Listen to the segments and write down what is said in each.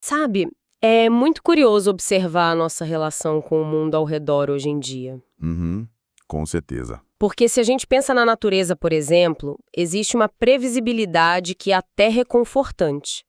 Sabe, é muito curioso observar a nossa relação com o mundo ao redor hoje em dia. Uhum, com certeza. Porque se a gente pensa na natureza, por exemplo, existe uma previsibilidade que é até reconfortante.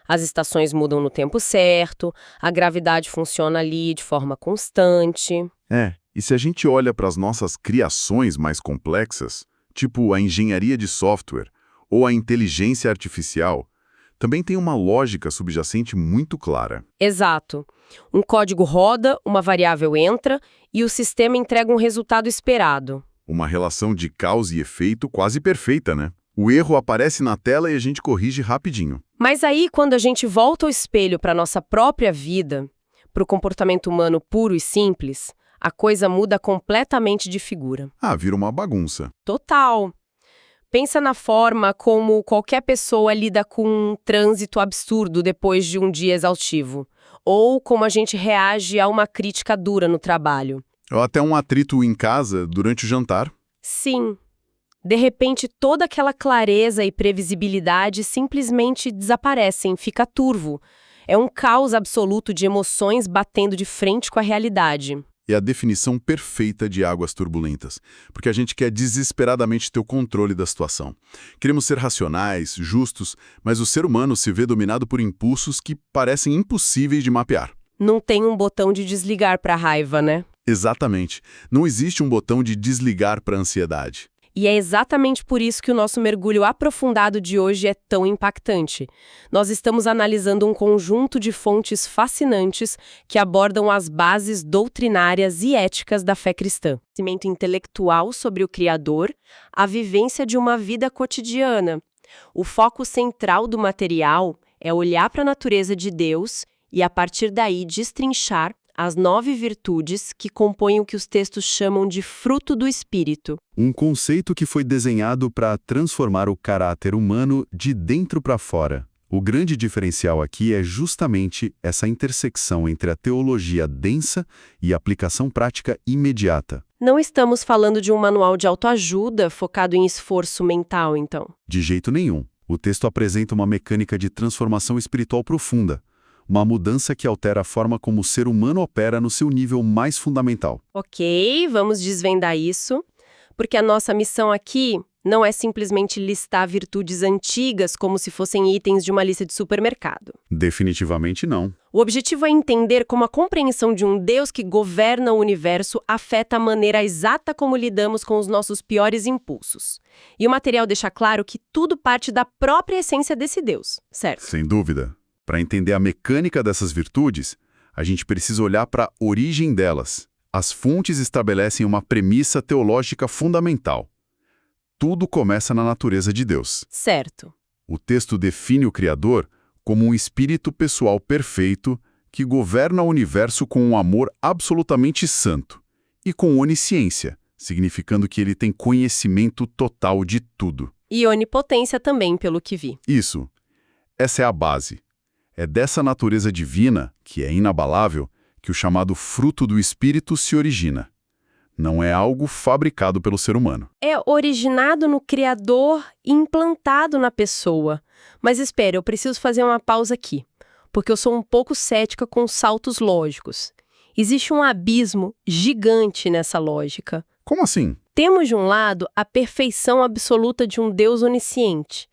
As estações mudam no tempo certo, a gravidade funciona ali de forma constante. E se a gente olha para as nossas criações mais complexas, tipo a engenharia de software ou a inteligência artificial, também tem uma lógica subjacente muito clara. Exato. Um código roda, uma variável entra e o sistema entrega um resultado esperado. Uma relação de causa e efeito quase perfeita, né? O erro aparece na tela e a gente corrige rapidinho. Mas aí, quando a gente volta o espelho para a nossa própria vida, para o comportamento humano puro e simples, a coisa muda completamente de figura. Vira uma bagunça. Total. Pensa na forma como qualquer pessoa lida com um trânsito absurdo depois de um dia exaustivo. Ou como a gente reage a uma crítica dura no trabalho. Ou até um atrito em casa durante o jantar. Sim. De repente, toda aquela clareza e previsibilidade simplesmente desaparecem, fica turvo. É um caos absoluto de emoções batendo de frente com a realidade. É a definição perfeita de águas turbulentas, porque a gente quer desesperadamente ter o controle da situação. Queremos ser racionais, justos, mas o ser humano se vê dominado por impulsos que parecem impossíveis de mapear. Não tem um botão de desligar para a raiva, né? Exatamente. Não existe um botão de desligar para a ansiedade. E é exatamente por isso que o nosso mergulho aprofundado de hoje é tão impactante. Nós estamos analisando um conjunto de fontes fascinantes que abordam as bases doutrinárias e éticas da fé cristã. Conhecimento intelectual sobre o Criador, a vivência de uma vida cotidiana. O foco central do material é olhar para a natureza de Deus e, a partir daí, destrinchar as 9 virtudes que compõem o que os textos chamam de fruto do Espírito. Um conceito que foi desenhado para transformar o caráter humano de dentro para fora. O grande diferencial aqui é justamente essa intersecção entre a teologia densa e a aplicação prática imediata. Não estamos falando de um manual de autoajuda focado em esforço mental, então. De jeito nenhum. O texto apresenta uma mecânica de transformação espiritual profunda. Uma mudança que altera a forma como o ser humano opera no seu nível mais fundamental. Ok, vamos desvendar isso, porque a nossa missão aqui não é simplesmente listar virtudes antigas como se fossem itens de uma lista de supermercado. Definitivamente não. O objetivo é entender como a compreensão de um Deus que governa o universo afeta a maneira exata como lidamos com os nossos piores impulsos. E o material deixa claro que tudo parte da própria essência desse Deus, certo? Sem dúvida. Para entender a mecânica dessas virtudes, a gente precisa olhar para a origem delas. As fontes estabelecem uma premissa teológica fundamental. Tudo começa na natureza de Deus. Certo. O texto define o Criador como um espírito pessoal perfeito que governa o universo com um amor absolutamente santo e com onisciência, significando que ele tem conhecimento total de tudo. E onipotência também, pelo que vi. Isso. Essa é a base. É dessa natureza divina, que é inabalável, que o chamado fruto do Espírito se origina. Não é algo fabricado pelo ser humano. É originado no Criador e implantado na pessoa. Mas espera, eu preciso fazer uma pausa aqui, porque eu sou um pouco cética com saltos lógicos. Existe um abismo gigante nessa lógica. Como assim? Temos, de um lado, a perfeição absoluta de um Deus onisciente.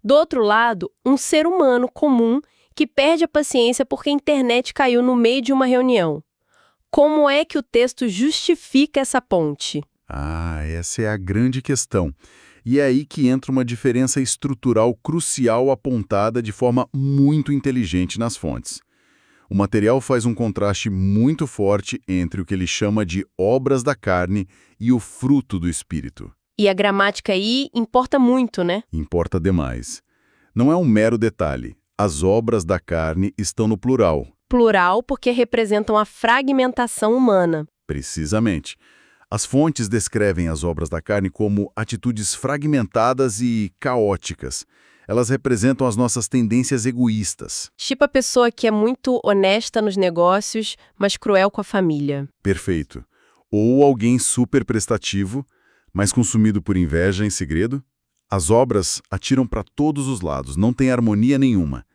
Do outro lado, um ser humano comum que perde a paciência porque a internet caiu no meio de uma reunião. Como é que o texto justifica essa ponte? Essa é a grande questão. E é aí que entra uma diferença estrutural crucial apontada de forma muito inteligente nas fontes. O material faz um contraste muito forte entre o que ele chama de obras da carne e o fruto do Espírito. E a gramática aí importa muito, né? Importa demais. Não é um mero detalhe. As obras da carne estão no plural. Plural porque representam a fragmentação humana. Precisamente. As fontes descrevem as obras da carne como atitudes fragmentadas e caóticas. Elas representam as nossas tendências egoístas. Tipo a pessoa que é muito honesta nos negócios, mas cruel com a família. Perfeito. Ou alguém super prestativo, mas consumido por inveja em segredo. As obras atiram para todos os lados, não tem harmonia nenhuma.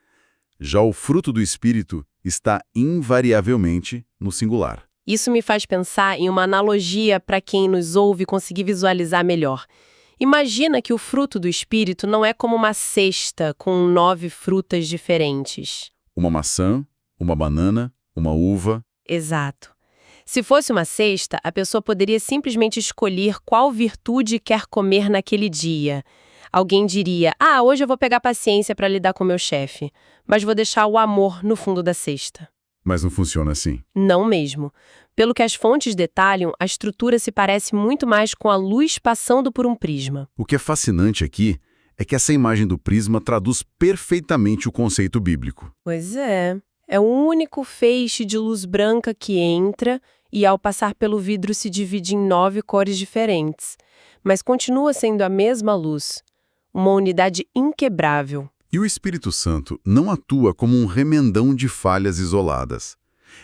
Já o fruto do Espírito está invariavelmente no singular. Isso me faz pensar em uma analogia para quem nos ouve conseguir visualizar melhor. Imagina que o fruto do Espírito não é como uma cesta com 9 frutas diferentes. Uma maçã, uma banana, uma uva. Exato. Se fosse uma cesta, a pessoa poderia simplesmente escolher qual virtude quer comer naquele dia. Alguém diria, hoje eu vou pegar paciência para lidar com meu chefe, mas vou deixar o amor no fundo da cesta. Mas não funciona assim. Não mesmo. Pelo que as fontes detalham, a estrutura se parece muito mais com a luz passando por um prisma. O que é fascinante aqui é que essa imagem do prisma traduz perfeitamente o conceito bíblico. Pois é. É um único feixe de luz branca que entra e, ao passar pelo vidro, se divide em 9 cores diferentes. Mas continua sendo a mesma luz. Uma unidade inquebrável. E o Espírito Santo não atua como um remendão de falhas isoladas.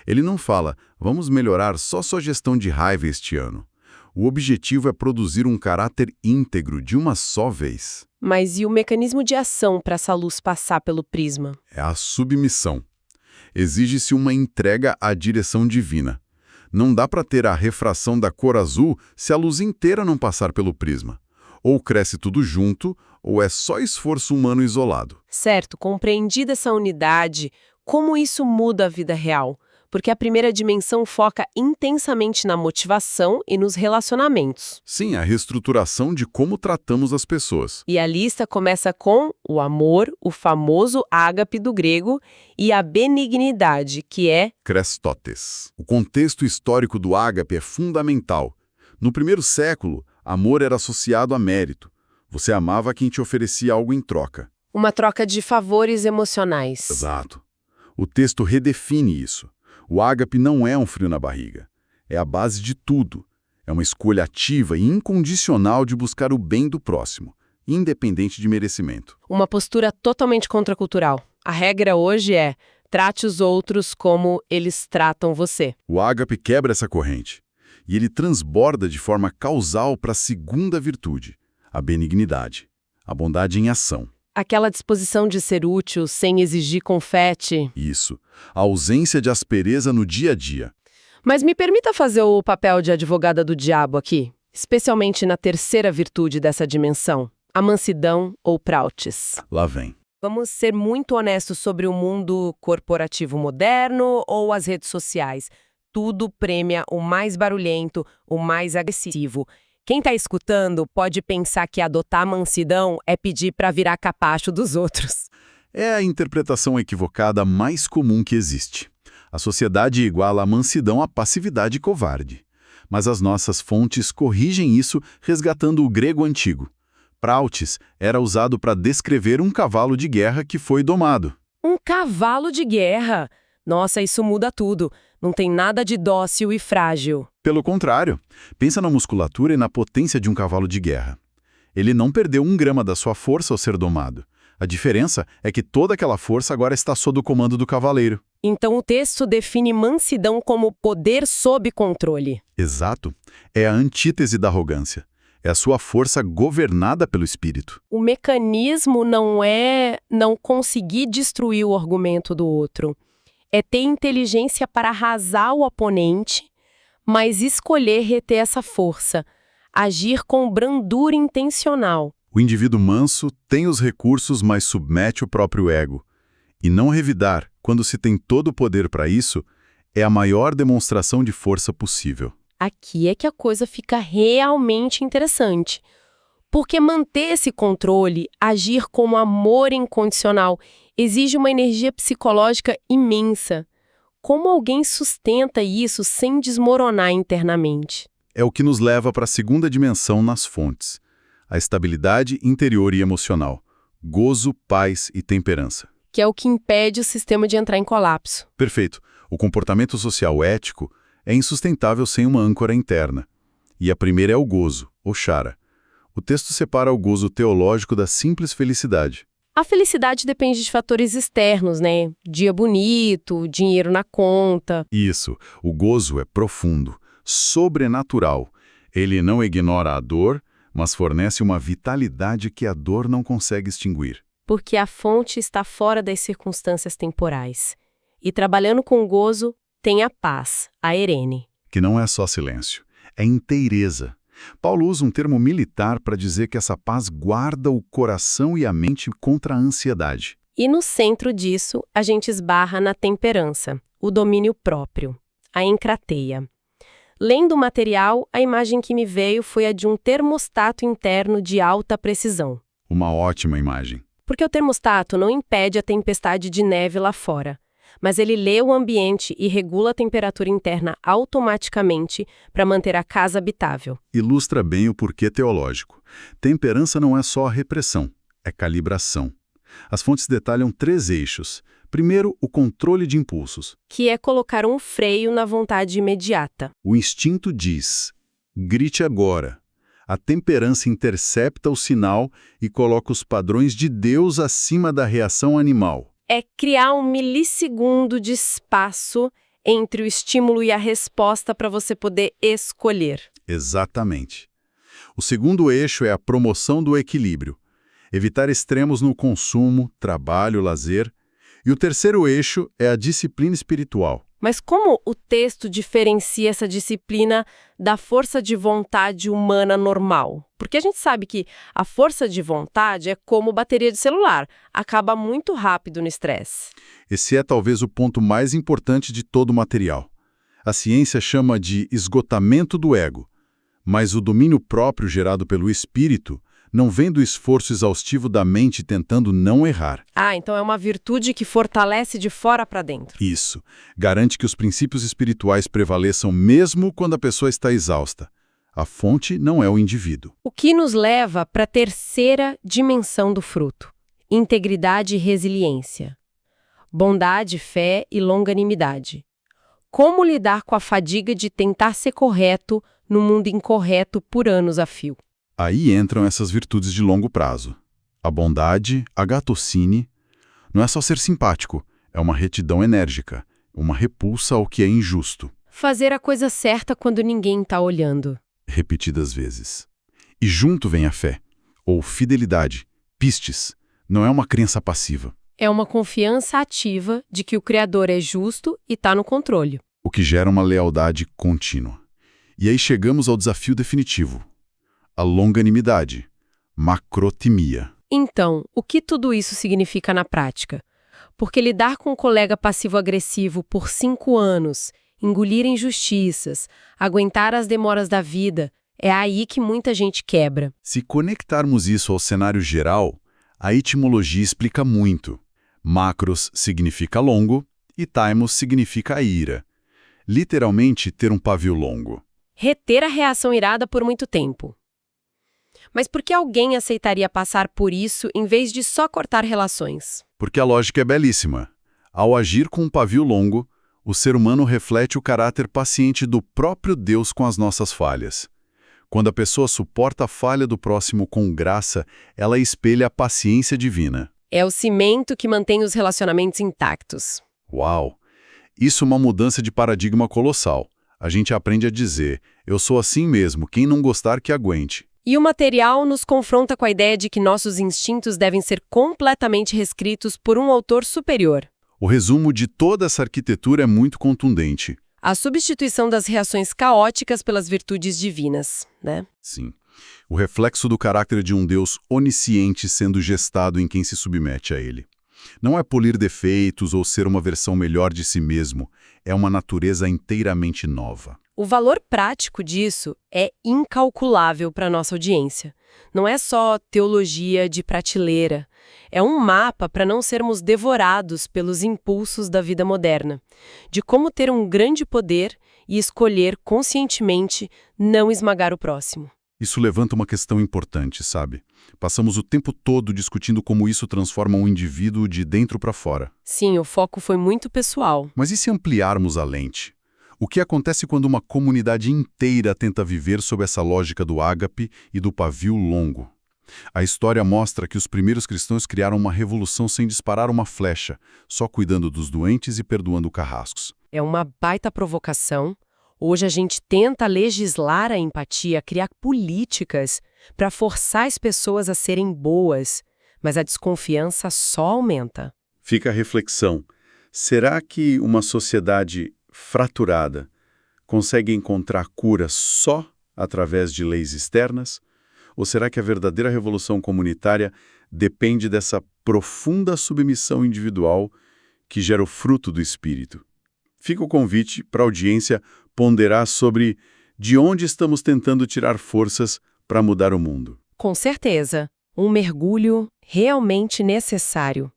Ele não fala, vamos melhorar só sua gestão de raiva este ano. O objetivo é produzir um caráter íntegro de uma só vez. Mas e o mecanismo de ação para essa luz passar pelo prisma? É a submissão. Exige-se uma entrega à direção divina. Não dá para ter a refração da cor azul se a luz inteira não passar pelo prisma. Ou cresce tudo junto, ou é só esforço humano isolado. Certo, compreendida essa unidade, como isso muda a vida real? Porque a primeira dimensão foca intensamente na motivação e nos relacionamentos. Sim, a reestruturação de como tratamos as pessoas. E a lista começa com o amor, o famoso ágape do grego, e a benignidade, que é Chrestotes. O contexto histórico do ágape é fundamental. No primeiro século, amor era associado a mérito. Você amava quem te oferecia algo em troca. uma troca de favores emocionais. Exato. O texto redefine isso. O ágape não é um frio na barriga. É a base de tudo. É uma escolha ativa e incondicional de buscar o bem do próximo, independente de merecimento. Uma postura totalmente contracultural. A regra hoje é: trate os outros como eles tratam você. O ágape quebra essa corrente. E ele transborda de forma causal para a segunda virtude, a benignidade, a bondade em ação. Aquela disposição de ser útil sem exigir confete. Isso, a ausência de aspereza no dia a dia. Mas me permita fazer o papel de advogada do diabo aqui, especialmente na terceira virtude dessa dimensão, a mansidão ou prautes. Lá vem. Vamos ser muito honestos sobre o mundo corporativo moderno ou as redes sociais. Tudo premia o mais barulhento, o mais agressivo. Quem está escutando pode pensar que adotar mansidão é pedir para virar capacho dos outros. É a interpretação equivocada mais comum que existe. A sociedade iguala a mansidão à passividade covarde. Mas as nossas fontes corrigem isso resgatando o grego antigo. Prautes era usado para descrever um cavalo de guerra que foi domado. Um cavalo de guerra? Nossa, isso muda tudo. Não tem nada de dócil e frágil. Pelo contrário, pensa na musculatura e na potência de um cavalo de guerra. Ele não perdeu 1 grama da sua força ao ser domado. A diferença é que toda aquela força agora está sob o comando do cavaleiro. Então o texto define mansidão como poder sob controle. Exato. É a antítese da arrogância. É a sua força governada pelo espírito. O mecanismo não é não conseguir destruir o argumento do outro. É ter inteligência para arrasar o oponente, mas escolher reter essa força. Agir com brandura intencional. O indivíduo manso tem os recursos, mas submete o próprio ego. E não revidar, quando se tem todo o poder para isso, é a maior demonstração de força possível. Aqui é que a coisa fica realmente interessante. Porque manter esse controle, agir com amor incondicional, exige uma energia psicológica imensa. Como alguém sustenta isso sem desmoronar internamente? É o que nos leva para a segunda dimensão nas fontes. A estabilidade interior e emocional. Gozo, paz e temperança. Que é o que impede o sistema de entrar em colapso. Perfeito. O comportamento social ético é insustentável sem uma âncora interna. E a primeira é o gozo, ou chara. O texto separa o gozo teológico da simples felicidade. A felicidade depende de fatores externos, né? Dia bonito, dinheiro na conta. Isso. O gozo é profundo, sobrenatural. Ele não ignora a dor, mas fornece uma vitalidade que a dor não consegue extinguir. Porque a fonte está fora das circunstâncias temporais. E trabalhando com gozo, tem a paz, a Irene. Que não é só silêncio, é inteireza. Paulo usa um termo militar para dizer que essa paz guarda o coração e a mente contra a ansiedade. E no centro disso, a gente esbarra na temperança, o domínio próprio, a encrateia. Lendo o material, a imagem que me veio foi a de um termostato interno de alta precisão. Uma ótima imagem. Porque o termostato não impede a tempestade de neve lá fora, mas ele lê o ambiente e regula a temperatura interna automaticamente para manter a casa habitável. Ilustra bem o porquê teológico. Temperança não é só a repressão, é calibração. As fontes detalham 3 eixos. Primeiro, o controle de impulsos. Que é colocar um freio na vontade imediata. O instinto diz, grite agora. A temperança intercepta o sinal e coloca os padrões de Deus acima da reação animal. É criar um milissegundo de espaço entre o estímulo e a resposta para você poder escolher. Exatamente. O segundo eixo é a promoção do equilíbrio. Evitar extremos no consumo, trabalho, lazer. E o terceiro eixo é a disciplina espiritual. Mas como o texto diferencia essa disciplina da força de vontade humana normal? Porque a gente sabe que a força de vontade é como bateria de celular, acaba muito rápido no estresse. Esse é talvez o ponto mais importante de todo o material. A ciência chama de esgotamento do ego, mas o domínio próprio gerado pelo espírito não vem do esforço exaustivo da mente tentando não errar. Ah, então é uma virtude que fortalece de fora para dentro. Isso. Garante que os princípios espirituais prevaleçam mesmo quando a pessoa está exausta. A fonte não é o indivíduo. O que nos leva para a terceira dimensão do fruto: integridade e resiliência. Bondade, fé e longanimidade. Como lidar com a fadiga de tentar ser correto no mundo incorreto por anos a fio? Aí entram essas virtudes de longo prazo. A bondade, a gatocine, não é só ser simpático, é uma retidão enérgica, uma repulsa ao que é injusto. Fazer a coisa certa quando ninguém está olhando. Repetidas vezes. E junto vem a fé, ou fidelidade, pistes, não é uma crença passiva. É uma confiança ativa de que o Criador é justo e está no controle. O que gera uma lealdade contínua. E aí chegamos ao desafio definitivo. A longanimidade, macrotimia. Então, o que tudo isso significa na prática? Porque lidar com um colega passivo-agressivo por 5 anos, engolir injustiças, aguentar as demoras da vida, é aí que muita gente quebra. Se conectarmos isso ao cenário geral, a etimologia explica muito. Macros significa longo e timos significa ira. Literalmente, ter um pavio longo. Reter a reação irada por muito tempo. Mas por que alguém aceitaria passar por isso em vez de só cortar relações? Porque a lógica é belíssima. Ao agir com um pavio longo, o ser humano reflete o caráter paciente do próprio Deus com as nossas falhas. Quando a pessoa suporta a falha do próximo com graça, ela espelha a paciência divina. É o cimento que mantém os relacionamentos intactos. Uau! Isso é uma mudança de paradigma colossal. A gente aprende a dizer, eu sou assim mesmo, quem não gostar que aguente. E o material nos confronta com a ideia de que nossos instintos devem ser completamente reescritos por um autor superior. O resumo de toda essa arquitetura é muito contundente. A substituição das reações caóticas pelas virtudes divinas, né? Sim. O reflexo do caráter de um Deus onisciente sendo gestado em quem se submete a ele. Não é polir defeitos ou ser uma versão melhor de si mesmo, é uma natureza inteiramente nova. O valor prático disso é incalculável para a nossa audiência. Não é só teologia de prateleira. É um mapa para não sermos devorados pelos impulsos da vida moderna, de como ter um grande poder e escolher conscientemente não esmagar o próximo. Isso levanta uma questão importante, sabe? Passamos o tempo todo discutindo como isso transforma um indivíduo de dentro para fora. Sim, o foco foi muito pessoal. Mas e se ampliarmos a lente? O que acontece quando uma comunidade inteira tenta viver sob essa lógica do ágape e do pavio longo? A história mostra que os primeiros cristãos criaram uma revolução sem disparar uma flecha, só cuidando dos doentes e perdoando carrascos. É uma baita provocação. Hoje a gente tenta legislar a empatia, criar políticas para forçar as pessoas a serem boas. mas a desconfiança só aumenta. Fica a reflexão. Será que uma sociedade fraturada consegue encontrar cura só através de leis externas? Ou será que a verdadeira revolução comunitária depende dessa profunda submissão individual que gera o fruto do espírito? Fica o convite para a audiência ponderar sobre de onde estamos tentando tirar forças para mudar o mundo. Com certeza, um mergulho realmente necessário.